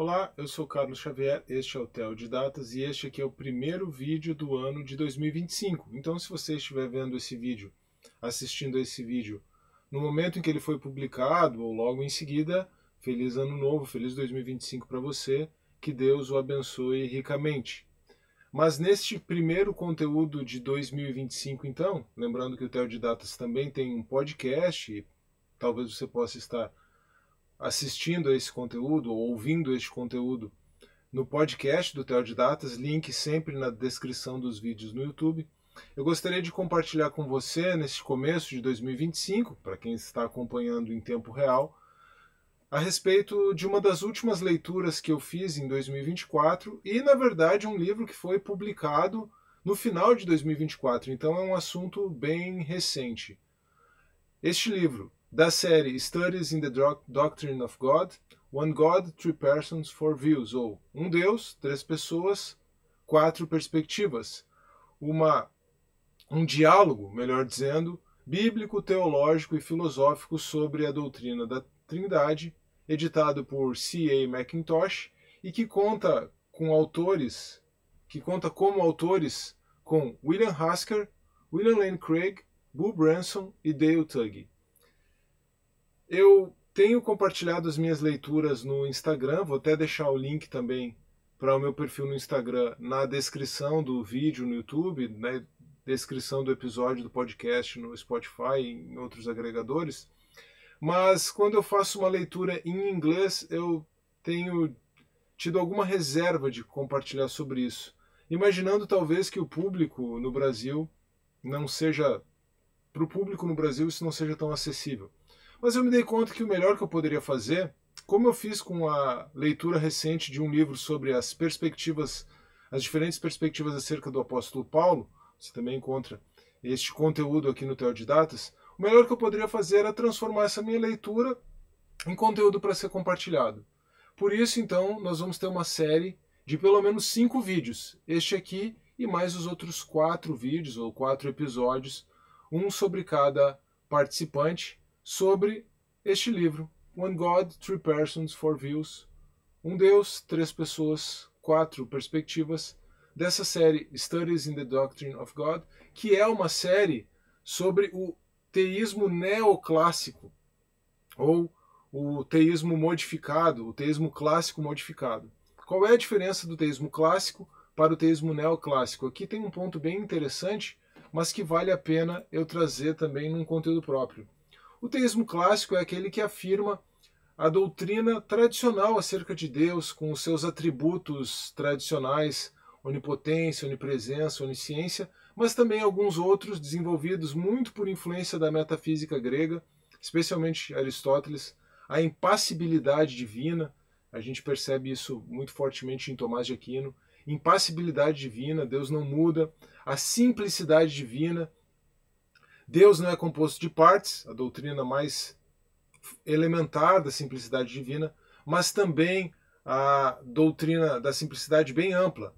Olá, eu sou Carlos Xavier, este é o Theo de Datas e este aqui é o primeiro vídeo do ano de 2025. Então, se você estiver vendo esse vídeo, assistindo a esse vídeo, no momento em que ele foi publicado ou logo em seguida, feliz ano novo, feliz 2025 para você, que Deus o abençoe ricamente. Mas neste primeiro conteúdo de 2025, então, lembrando que o Theo de Datas também tem um podcast, e talvez você possa estar assistindo a esse conteúdo ou ouvindo este conteúdo no podcast do Theo de Datas, link sempre na descrição dos vídeos no YouTube. Eu gostaria de compartilhar com você, neste começo de 2025, para quem está acompanhando em tempo real, a respeito de uma das últimas leituras que eu fiz em 2024 e, na verdade, um livro que foi publicado no final de 2024, então é um assunto bem recente. Este livro, da série Studies in the Doctrine of God, One God, Three Persons, Four Views, ou Um Deus, Três Pessoas, Quatro Perspectivas. Um diálogo, melhor dizendo, bíblico, teológico e filosófico sobre a doutrina da Trindade, editado por C.A. Mackintosh e que conta como autores com William Hasker, William Lane Craig, Bo Branson e Dale Tuggy. Eu tenho compartilhado as minhas leituras no Instagram, vou até deixar o link também para o meu perfil no Instagram na descrição do vídeo no YouTube, na descrição do episódio do podcast no Spotify e em outros agregadores. Mas quando eu faço uma leitura em inglês, eu tenho tido alguma reserva de compartilhar sobre isso, imaginando talvez que o público no Brasil não seja... Para o público no Brasil isso não seja tão acessível. Mas eu me dei conta que o melhor que eu poderia fazer, como eu fiz com a leitura recente de um livro sobre as diferentes perspectivas acerca do apóstolo Paulo, você também encontra este conteúdo aqui no Theo de Datas, o melhor que eu poderia fazer era transformar essa minha leitura em conteúdo para ser compartilhado. Por isso, então, nós vamos ter uma série de pelo menos 5 vídeos, este aqui e mais os outros 4 vídeos ou 4 episódios, um sobre cada participante, sobre este livro, One God, Three Persons, Four Views, Um Deus, Três Pessoas, Quatro Perspectivas, dessa série Studies in the Doctrine of God, que é uma série sobre o teísmo neoclássico, ou o teísmo modificado, o teísmo clássico modificado. Qual é a diferença do teísmo clássico para o teísmo neoclássico? Aqui tem um ponto bem interessante, mas que vale a pena eu trazer também num conteúdo próprio. O teísmo clássico é aquele que afirma a doutrina tradicional acerca de Deus, com os seus atributos tradicionais, onipotência, onipresença, onisciência, mas também alguns outros desenvolvidos muito por influência da metafísica grega, especialmente Aristóteles, a impassibilidade divina, a gente percebe isso muito fortemente em Tomás de Aquino, impassibilidade divina, Deus não muda, a simplicidade divina, Deus não é composto de partes, a doutrina mais elementar da simplicidade divina, mas também a doutrina da simplicidade bem ampla.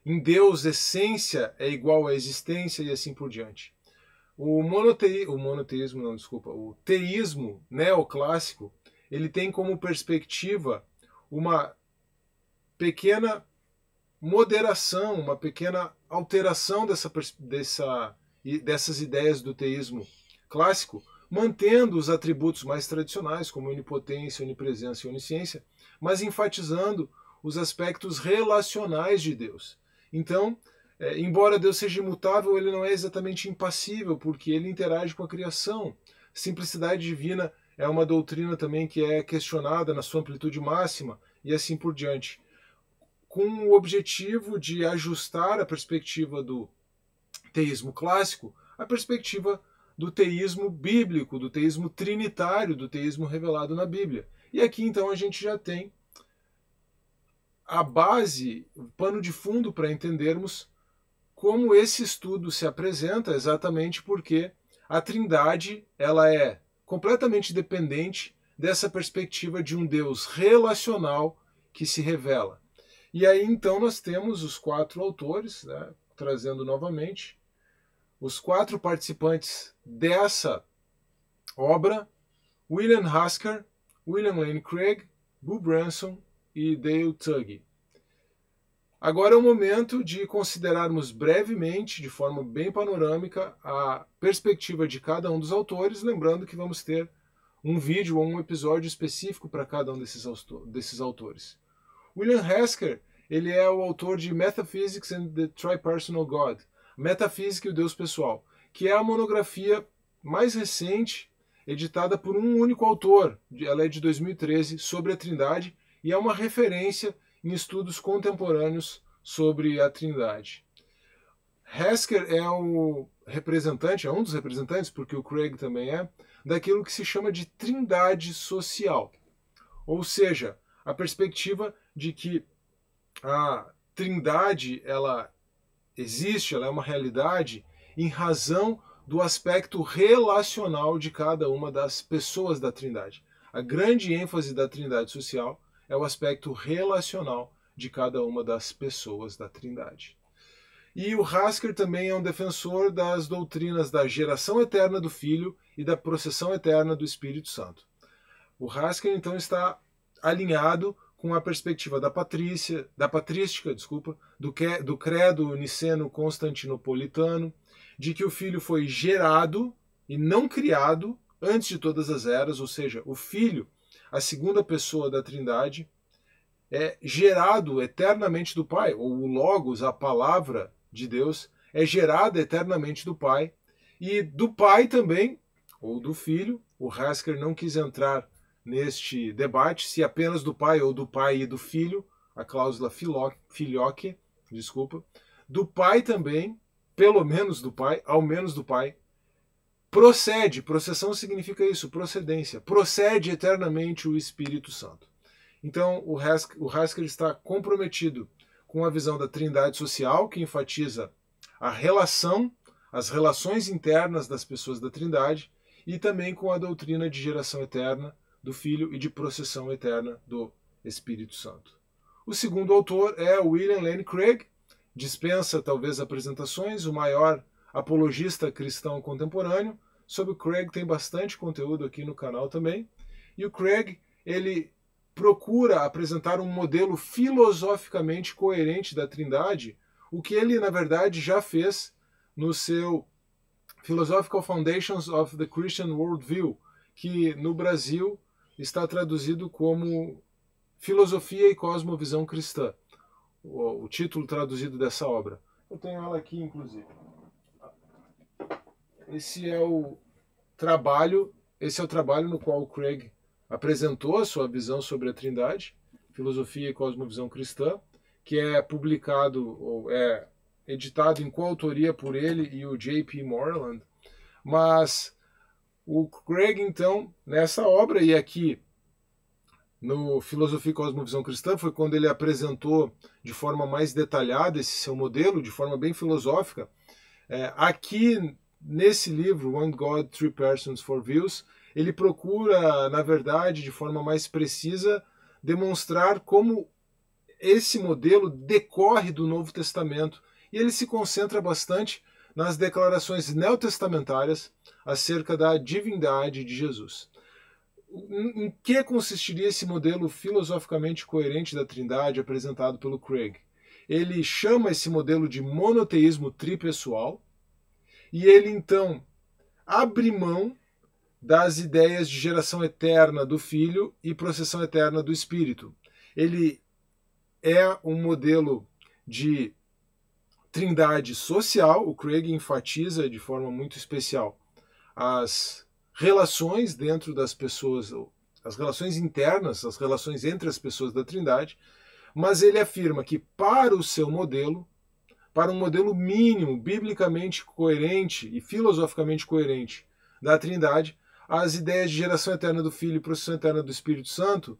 Em Deus, essência é igual à existência e assim por diante. O teísmo neoclássico, ele tem como perspectiva uma pequena moderação, uma pequena alteração dessas ideias do teísmo clássico, mantendo os atributos mais tradicionais, como onipotência, onipresença e onisciência, mas enfatizando os aspectos relacionais de Deus. Então, embora Deus seja imutável, ele não é exatamente impassível, porque ele interage com a criação. Simplicidade divina é uma doutrina também que é questionada na sua amplitude máxima, e assim por diante, com o objetivo de ajustar a perspectiva do teísmo clássico à perspectiva do teísmo bíblico, do teísmo trinitário, do teísmo revelado na Bíblia. E aqui então a gente já tem a base, o pano de fundo para entendermos como esse estudo se apresenta, exatamente porque a Trindade ela é completamente dependente dessa perspectiva de um Deus relacional que se revela. E aí então nós temos os 4 autores, né, trazendo novamente, os 4 participantes dessa obra: William Hasker, William Lane Craig, Bo Branson e Dale Tuggy. Agora é o momento de considerarmos brevemente, de forma bem panorâmica, a perspectiva de cada um dos autores, lembrando que vamos ter um vídeo ou um episódio específico para cada um desses autores. William Hasker, ele é o autor de Metaphysics and the Tripersonal God, Metafísica e o Deus Pessoal, que é a monografia mais recente, editada por um único autor, ela é de 2013, sobre a Trindade, e é uma referência em estudos contemporâneos sobre a Trindade. Hasker é o representante, é um dos representantes, porque o Craig também é, daquilo que se chama de Trindade social. Ou seja, a perspectiva de que a Trindade ela existe, ela é uma realidade em razão do aspecto relacional de cada uma das pessoas da Trindade. A grande ênfase da Trindade social é o aspecto relacional de cada uma das pessoas da Trindade. E o Hasker também é um defensor das doutrinas da geração eterna do Filho e da processão eterna do Espírito Santo. O Hasker, então, está alinhado com a perspectiva da patrística, do credo niceno-constantinopolitano, de que o Filho foi gerado e não criado antes de todas as eras, ou seja, o Filho, a segunda pessoa da Trindade, é gerado eternamente do Pai, ou o Logos, a palavra de Deus, é gerada eternamente do Pai, e do Pai também, ou do Filho. O Hasker não quis entrar neste debate, se apenas do Pai ou do Pai e do Filho, a cláusula filioque, do Pai também, pelo menos do Pai, ao menos do Pai, processão significa isso, procedência, procede eternamente o Espírito Santo. Então, o Hasker está comprometido com a visão da Trindade social, que enfatiza a relação, as relações internas das pessoas da Trindade, e também com a doutrina de geração eterna do Filho e de processão eterna do Espírito Santo. O segundo autor é William Lane Craig, dispensa talvez apresentações, o maior apologista cristão contemporâneo. Sobre o Craig tem bastante conteúdo aqui no canal também. E o Craig, ele procura apresentar um modelo filosoficamente coerente da Trindade, o que ele, na verdade, já fez no seu Philosophical Foundations of the Christian Worldview, que no Brasil está traduzido como Filosofia e Cosmovisão Cristã, o título traduzido dessa obra. Eu tenho ela aqui, inclusive. Esse é o trabalho no qual o Craig apresentou a sua visão sobre a Trindade, Filosofia e Cosmovisão Cristã, que é publicado, ou é editado em coautoria por ele e o J.P. Moreland. Mas o Craig, então, nessa obra, e aqui no Filosofia e Cosmovisão Cristã, foi quando ele apresentou de forma mais detalhada esse seu modelo, de forma bem filosófica. Aqui, nesse livro, One God, Three Persons, Four Views, ele procura, na verdade, de forma mais precisa, demonstrar como esse modelo decorre do Novo Testamento. E ele se concentra bastante nas declarações neotestamentárias acerca da divindade de Jesus. Em que consistiria esse modelo filosoficamente coerente da Trindade apresentado pelo Craig? Ele chama esse modelo de monoteísmo tripessoal e ele, então, abre mão das ideias de geração eterna do Filho e processão eterna do Espírito. Ele é um modelo de Trindade social. O Craig enfatiza de forma muito especial as relações dentro das pessoas, as relações internas, as relações entre as pessoas da Trindade, mas ele afirma que para o seu modelo, para um modelo mínimo, biblicamente coerente e filosoficamente coerente da Trindade, as ideias de geração eterna do Filho e processão eterna do Espírito Santo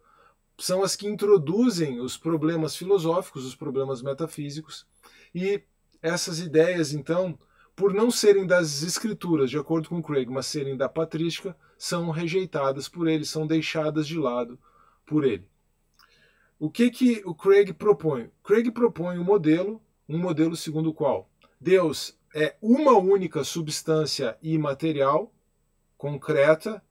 são as que introduzem os problemas filosóficos, os problemas metafísicos, e essas ideias, então, por não serem das Escrituras, de acordo com Craig, mas serem da patrística, são rejeitadas por ele, são deixadas de lado por ele. O que o Craig propõe? Craig propõe um modelo segundo o qual Deus é uma única substância imaterial, concreta,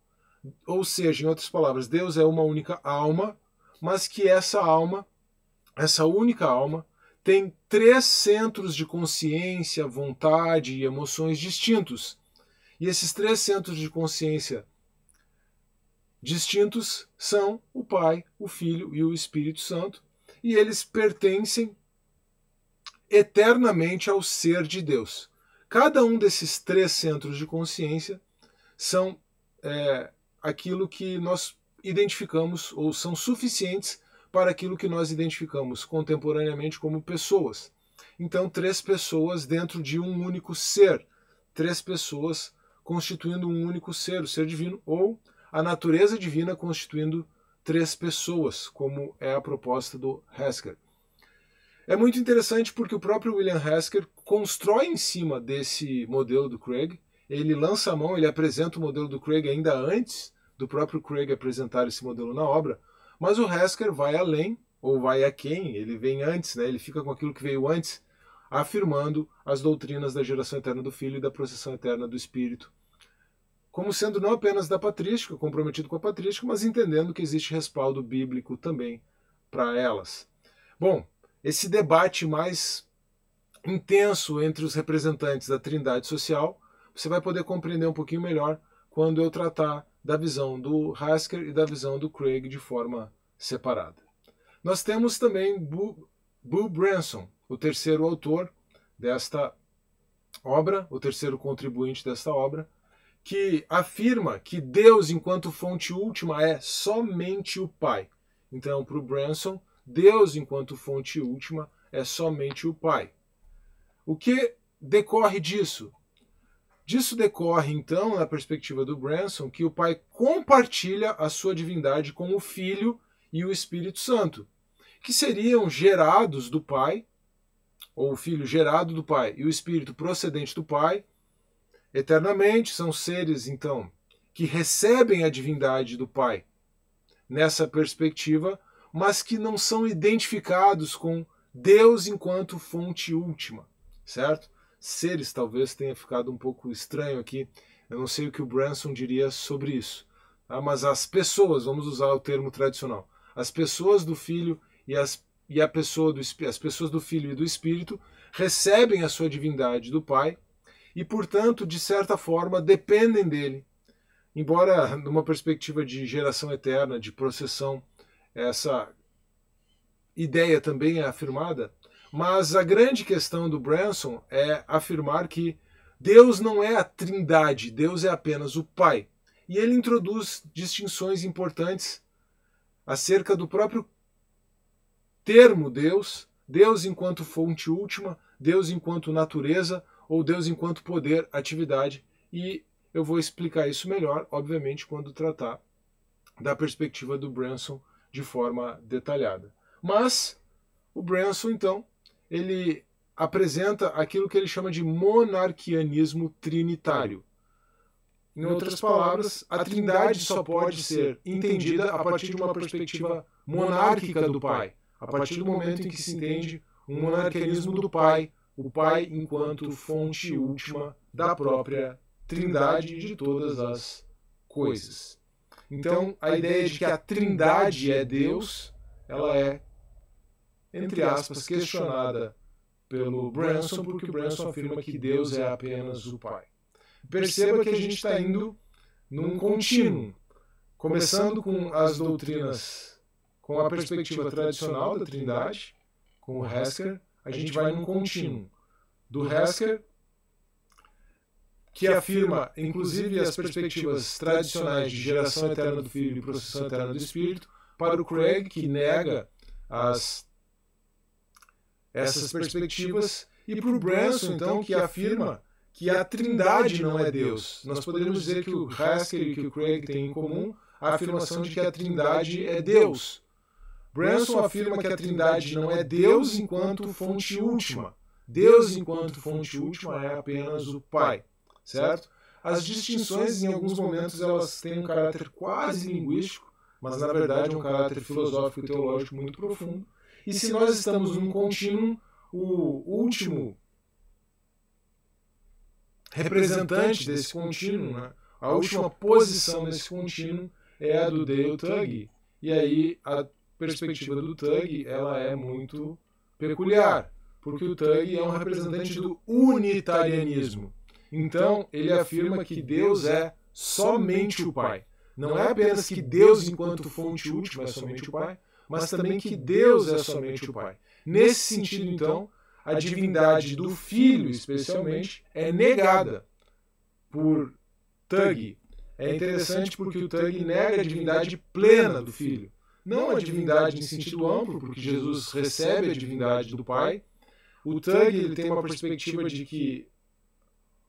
ou seja, em outras palavras, Deus é uma única alma, mas que essa alma, essa única alma, tem 3 centros de consciência, vontade e emoções distintos. E esses 3 centros de consciência distintos são o Pai, o Filho e o Espírito Santo, e eles pertencem eternamente ao ser de Deus. Cada um desses 3 centros de consciência são aquilo que nós identificamos, ou são suficientes para aquilo que nós identificamos contemporaneamente como pessoas. Então, 3 pessoas dentro de um único ser, 3 pessoas constituindo um único ser, o ser divino, ou a natureza divina constituindo 3 pessoas, como é a proposta do Hasker. É muito interessante porque o próprio William Hasker constrói em cima desse modelo do Craig. Ele lança a mão, ele apresenta o modelo do Craig ainda antes do próprio Craig apresentar esse modelo na obra, mas o Hasker vai além, ou vai a quem, ele vem antes, né? Ele fica com aquilo que veio antes, afirmando as doutrinas da geração eterna do Filho e da processão eterna do Espírito, como sendo não apenas da patrística, comprometido com a patrística, mas entendendo que existe respaldo bíblico também para elas. Bom, esse debate mais intenso entre os representantes da Trindade Social, você vai poder compreender um pouquinho melhor quando eu tratar da visão do Hasker e da visão do Craig de forma separada. Nós temos também Bill Branson, o terceiro autor desta obra, o terceiro contribuinte desta obra, que afirma que Deus, enquanto fonte última, é somente o Pai. Então, para o Branson, Deus, enquanto fonte última, é somente o Pai. O que decorre disso? Disso decorre, então, na perspectiva do Branson, que o Pai compartilha a sua divindade com o Filho e o Espírito Santo, que seriam gerados do Pai, ou o Filho gerado do Pai e o Espírito procedente do Pai, eternamente. São seres, então, que recebem a divindade do Pai nessa perspectiva, mas que não são identificados com Deus enquanto fonte última, certo? Seres talvez tenha ficado um pouco estranho aqui, eu não sei o que o Branson diria sobre isso, tá? Mas as pessoas, vamos usar o termo tradicional, as pessoas do Filho as pessoas do Filho e do Espírito recebem a sua divindade do Pai e, portanto, de certa forma, dependem dele. Embora, numa perspectiva de geração eterna, de processão, essa ideia também é afirmada, mas a grande questão do Branson é afirmar que Deus não é a Trindade, Deus é apenas o Pai. E ele introduz distinções importantes acerca do próprio termo Deus, Deus enquanto fonte última, Deus enquanto natureza, ou Deus enquanto poder, atividade, e eu vou explicar isso melhor, obviamente, quando tratar da perspectiva do Branson de forma detalhada. Mas o Branson, então, ele apresenta aquilo que ele chama de monarquianismo trinitário. Em outras palavras, a Trindade só pode ser entendida a partir de uma perspectiva monárquica do Pai, a partir do momento em que se entende um monarquianismo do Pai, o Pai enquanto fonte última da própria Trindade e de todas as coisas. Então, a ideia de que a Trindade é Deus, ela é, entre aspas, questionada pelo Branson, porque o Branson afirma que Deus é apenas o Pai. Perceba que a gente está indo num contínuo, começando com as doutrinas, com a perspectiva tradicional da Trindade, com o Hasker, a gente vai num contínuo do Hasker, que afirma, inclusive, as perspectivas tradicionais de geração eterna do Filho e processão eterna do Espírito, para o Craig, que nega essas perspectivas, e para o Branson, então, que afirma que a Trindade não é Deus. Nós poderíamos dizer que o Hasker e que o Craig têm em comum a afirmação de que a Trindade é Deus. Branson afirma que a Trindade não é Deus enquanto fonte última. Deus enquanto fonte última é apenas o Pai, certo? As distinções, em alguns momentos, elas têm um caráter quase linguístico, mas na verdade é um caráter filosófico e teológico muito profundo. E se nós estamos num contínuo, o último representante desse contínuo, né, a última posição desse contínuo é a do Dale Tuggy. E aí a perspectiva do Tug, ela é muito peculiar, porque o Tug é um representante do unitarianismo. Então, ele afirma que Deus é somente o Pai. Não é apenas que Deus, enquanto fonte última, é somente o Pai, mas também que Deus é somente o Pai. Nesse sentido, então, a divindade do Filho, especialmente, é negada por Tug. É interessante porque o Tug nega a divindade plena do Filho. Não a divindade em sentido amplo, porque Jesus recebe a divindade do Pai. O Tug ele tem uma perspectiva de que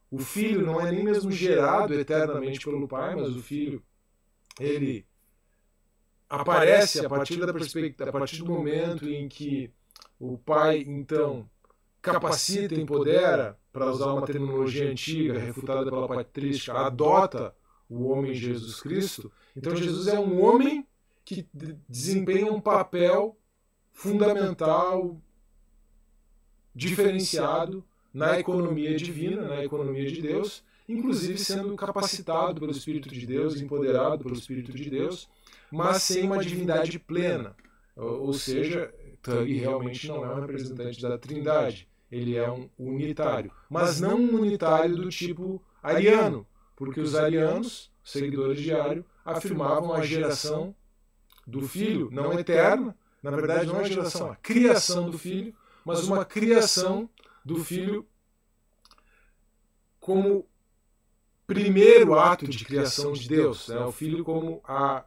o Filho não é nem mesmo gerado eternamente pelo Pai, mas o Filho ele aparece a partir da perspectiva, a partir do momento em que o Pai então capacita, empodera, para usar uma terminologia antiga refutada pela patrística, adota o homem Jesus Cristo. Então Jesus é um homem que desempenha um papel fundamental, diferenciado na economia divina, na economia de Deus, inclusive sendo capacitado pelo Espírito de Deus, empoderado pelo Espírito de Deus, mas sem uma divindade plena. Ou seja, Tug realmente não é um representante da Trindade, ele é um unitário, mas não um unitário do tipo ariano, porque os arianos, seguidores de Ario, afirmavam a geração do Filho, não eterna, na verdade não a geração, a criação do Filho, mas uma criação do Filho como primeiro ato de criação de Deus, né? O Filho como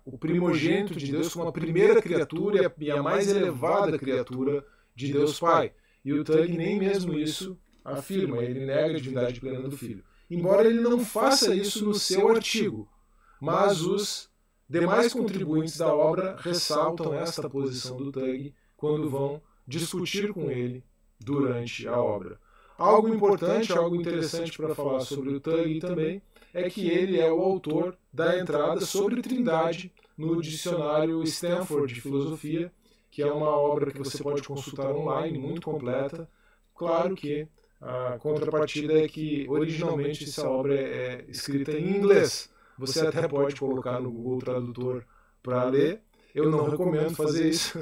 o primogênito de Deus, como a primeira criatura e a mais elevada criatura de Deus Pai. E o Tug nem mesmo isso afirma, ele nega a divindade plena do Filho. Embora ele não faça isso no seu artigo, mas os demais contribuintes da obra ressaltam esta posição do Tug quando vão discutir com ele durante a obra. Algo importante, algo interessante para falar sobre o Tug também é que ele é o autor da entrada sobre Trindade no dicionário Stanford de Filosofia, que é uma obra que você pode consultar online, muito completa. Claro que a contrapartida é que originalmente essa obra é escrita em inglês. Você até pode colocar no Google Tradutor para ler. Eu não recomendo fazer isso,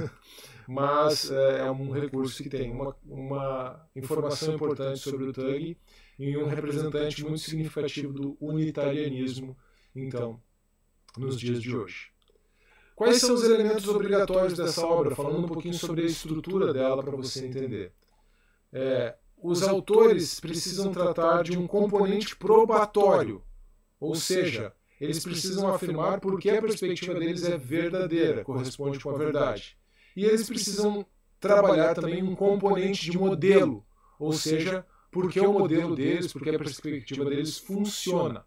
mas é um recurso que tem uma informação importante sobre o Tug e um representante muito significativo do unitarianismo, então, nos dias de hoje. Quais são os elementos obrigatórios dessa obra? Falando um pouquinho sobre a estrutura dela para você entender. Os autores precisam tratar de um componente probatório, ou seja, eles precisam afirmar por que a perspectiva deles é verdadeira, corresponde com a verdade. E eles precisam trabalhar também um componente de modelo, ou seja, por que o modelo deles, por que a perspectiva deles funciona,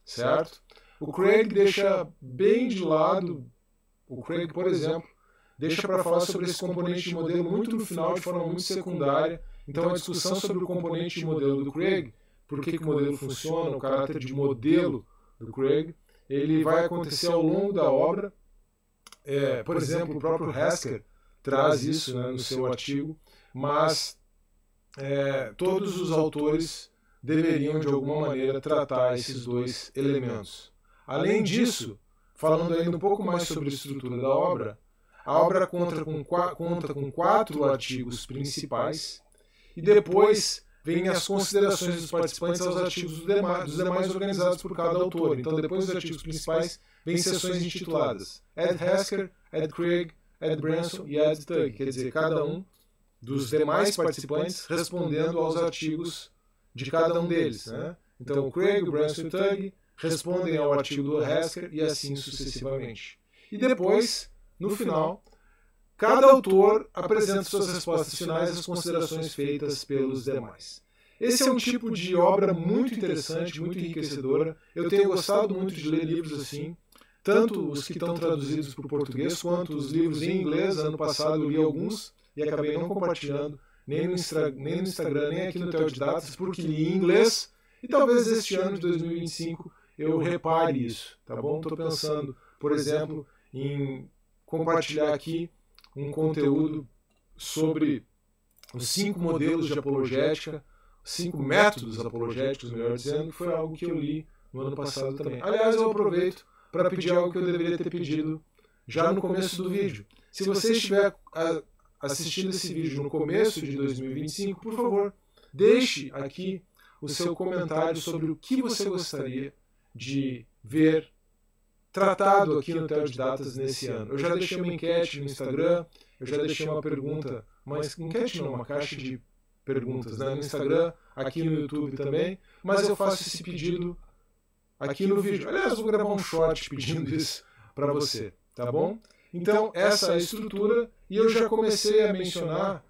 certo? O Craig deixa bem de lado, o Craig, por exemplo, deixa para falar sobre esse componente de modelo muito no final, de forma muito secundária. Então a discussão sobre o componente de modelo do Craig, por que o modelo funciona, o caráter de modelo do Craig, ele vai acontecer ao longo da obra. Por exemplo, o próprio Hasker traz isso, né, no seu artigo, mas todos os autores deveriam de alguma maneira tratar esses dois elementos. Além disso, falando ainda um pouco mais sobre a estrutura da obra, a obra conta com 4 artigos principais e depois vêm as considerações dos participantes aos artigos dos demais organizados por cada autor. Então, depois dos artigos principais, vêm seções intituladas Ed Hasker, Ed Craig, Ed Branson e Ed Tug, quer dizer, cada um dos demais participantes respondendo aos artigos de cada um deles, né? Então, o Craig, o Branson e o Tug respondem ao artigo do Hasker e assim sucessivamente. E depois, no final, cada autor apresenta suas respostas finais às considerações feitas pelos demais. Esse é um tipo de obra muito interessante, muito enriquecedora. Eu tenho gostado muito de ler livros assim, tanto os que estão traduzidos para o português, quanto os livros em inglês. Ano passado eu li alguns e acabei não compartilhando, nem no Instagram, nem aqui no Teodidatas, porque li em inglês, e talvez este ano de 2025 eu repare isso, tá bom? Estou pensando, por exemplo, em compartilhar aqui um conteúdo sobre os 5 modelos de apologética, 5 métodos apologéticos, melhor dizendo, que foi algo que eu li no ano passado também. Aliás, eu aproveito para pedir algo que eu deveria ter pedido já no começo do vídeo. Se você estiver assistindo esse vídeo no começo de 2025, por favor, deixe aqui o seu comentário sobre o que você gostaria de ver tratado aqui no Theo de Datas nesse ano. Eu já deixei uma enquete no Instagram, eu já deixei uma pergunta, mas enquete não, uma caixa de perguntas, né, no Instagram, aqui no YouTube também, mas eu faço esse pedido aqui no vídeo. Aliás, vou gravar um short pedindo isso para você, tá bom? Então, essa é a estrutura, e eu já comecei a mencionar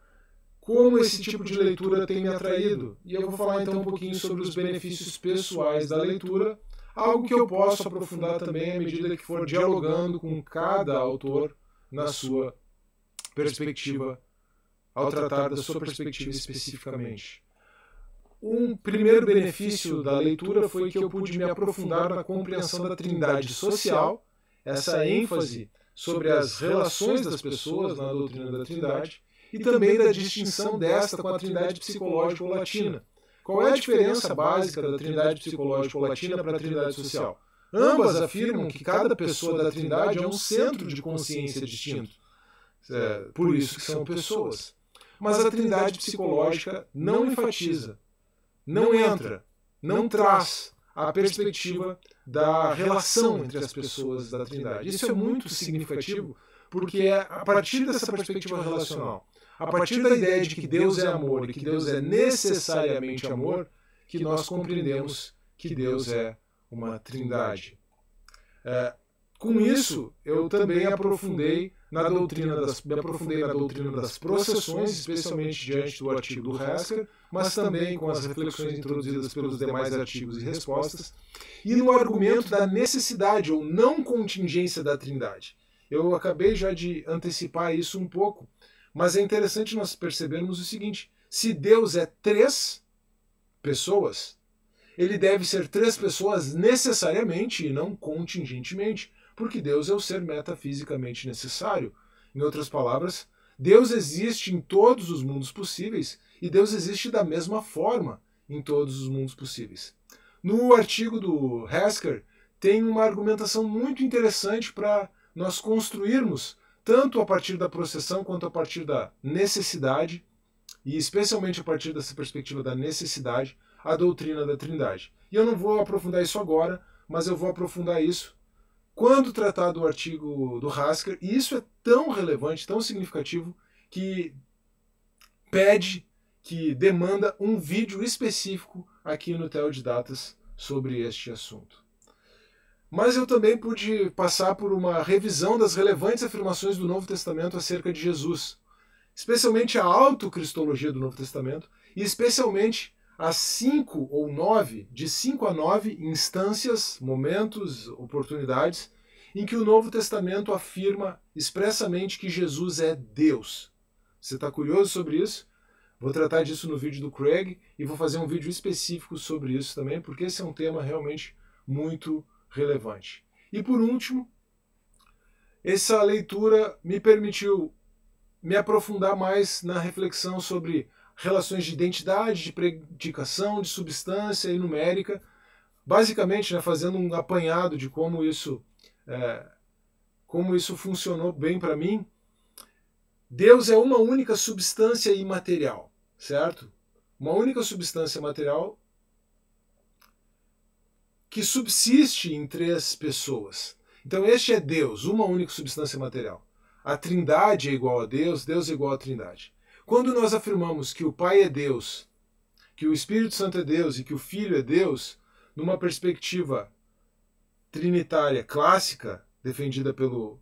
como esse tipo de leitura tem me atraído. E eu vou falar então um pouquinho sobre os benefícios pessoais da leitura, algo que eu posso aprofundar também à medida que for dialogando com cada autor na sua perspectiva, ao tratar da sua perspectiva especificamente. Um primeiro benefício da leitura foi que eu pude me aprofundar na compreensão da trindade social, essa ênfase sobre as relações das pessoas na doutrina da trindade, e também da distinção desta com a trindade psicológica ou latina. Qual é a diferença básica da trindade psicológica ou latina para a trindade social? Ambas afirmam que cada pessoa da trindade é um centro de consciência distinto. Por isso que são pessoas. Mas a trindade psicológica não enfatiza, não entra, não traz a perspectiva da relação entre as pessoas da trindade. Isso é muito significativo, porque é a partir dessa perspectiva relacional, a partir da ideia de que Deus é amor e que Deus é necessariamente amor, que nós compreendemos que Deus é uma trindade. Com isso, eu também me aprofundei na doutrina das processões, especialmente diante do artigo do Haskell, mas também com as reflexões introduzidas pelos demais artigos e respostas, e no argumento da necessidade ou não contingência da trindade. Eu acabei já de antecipar isso um pouco, mas é interessante nós percebermos o seguinte: se Deus é 3 pessoas, ele deve ser 3 pessoas necessariamente e não contingentemente, porque Deus é o ser metafisicamente necessário. Em outras palavras, Deus existe em todos os mundos possíveis e Deus existe da mesma forma em todos os mundos possíveis. No artigo do Haskell tem uma argumentação muito interessante para nós construirmos, tanto a partir da processão quanto a partir da necessidade, e especialmente a partir dessa perspectiva da necessidade, a doutrina da Trindade. E eu não vou aprofundar isso agora, mas eu vou aprofundar isso quando tratar do artigo do Haskell, e isso é tão relevante, tão significativo, que demanda um vídeo específico aqui no Theo de Datas sobre este assunto. Mas eu também pude passar por uma revisão das relevantes afirmações do Novo Testamento acerca de Jesus, especialmente a autocristologia do Novo Testamento, e especialmente as 5 ou 9, de 5 a 9 instâncias, momentos, oportunidades, em que o Novo Testamento afirma expressamente que Jesus é Deus. Você está curioso sobre isso? Vou tratar disso no vídeo do Craig e vou fazer um vídeo específico sobre isso também, porque esse é um tema realmente muito relevante. E por último, essa leitura me permitiu me aprofundar mais na reflexão sobre relações de identidade, de predicação, de substância e numérica, basicamente, fazendo um apanhado de como isso funcionou bem para mim. Deus é uma única substância imaterial, certo? Uma única substância material que subsiste em 3 pessoas. Então este é Deus, uma única substância material. A Trindade é igual a Deus, Deus é igual à Trindade. Quando nós afirmamos que o Pai é Deus, que o Espírito Santo é Deus e que o Filho é Deus, numa perspectiva trinitária clássica, defendida pelo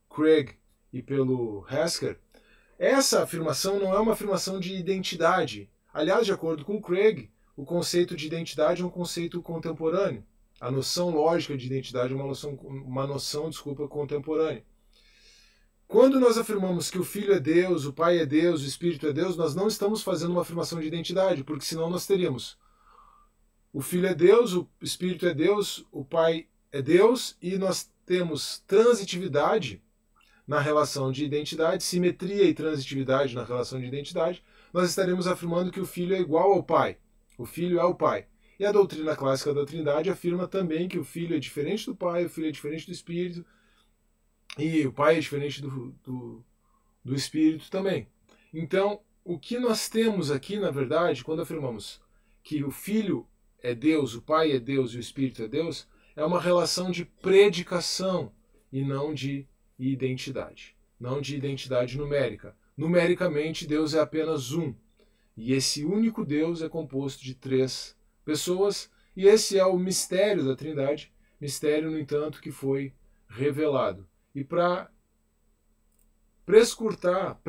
Craig e pelo Haskell, essa afirmação não é uma afirmação de identidade. Aliás, de acordo com Craig, o conceito de identidade é um conceito contemporâneo. A noção lógica de identidade é uma noção contemporânea. Quando nós afirmamos que o Filho é Deus, o Pai é Deus, o Espírito é Deus, nós não estamos fazendo uma afirmação de identidade, porque senão nós teríamos o Filho é Deus, o Espírito é Deus, o Pai é Deus, e nós temos transitividade na relação de identidade, simetria e transitividade na relação de identidade, nós estaremos afirmando que o Filho é igual ao Pai. O Filho é o Pai. E a doutrina clássica da Trindade afirma também que o Filho é diferente do Pai, o Filho é diferente do Espírito, E o Pai é diferente do Espírito também. Então, o que nós temos aqui, na verdade, quando afirmamos que o Filho é Deus, o Pai é Deus e o Espírito é Deus, é uma relação de predicação e não de identidade. Não de identidade numérica. Numericamente, Deus é apenas um. E esse único Deus é composto de 3 pessoas, e esse é o mistério da Trindade, mistério, no entanto, que foi revelado. E para prescrutar,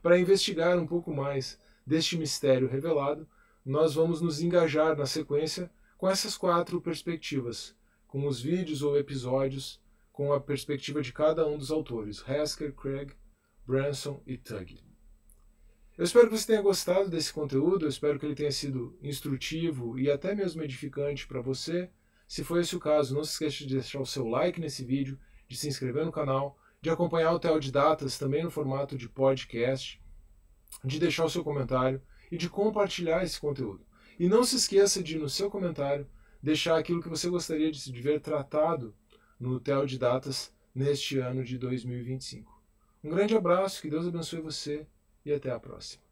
para investigar um pouco mais deste mistério revelado, nós vamos nos engajar na sequência com essas 4 perspectivas, com os vídeos ou episódios com a perspectiva de cada um dos autores, Hasker, Craig, Branson e Tuggy. Eu espero que você tenha gostado desse conteúdo, eu espero que ele tenha sido instrutivo e até mesmo edificante para você. Se foi esse o caso, não se esqueça de deixar o seu like nesse vídeo, de se inscrever no canal, de acompanhar o Theo de Datas também no formato de podcast, de deixar o seu comentário e de compartilhar esse conteúdo. E não se esqueça de, no seu comentário, deixar aquilo que você gostaria de ver tratado no Theo de Datas neste ano de 2025. Um grande abraço, que Deus abençoe você e até a próxima.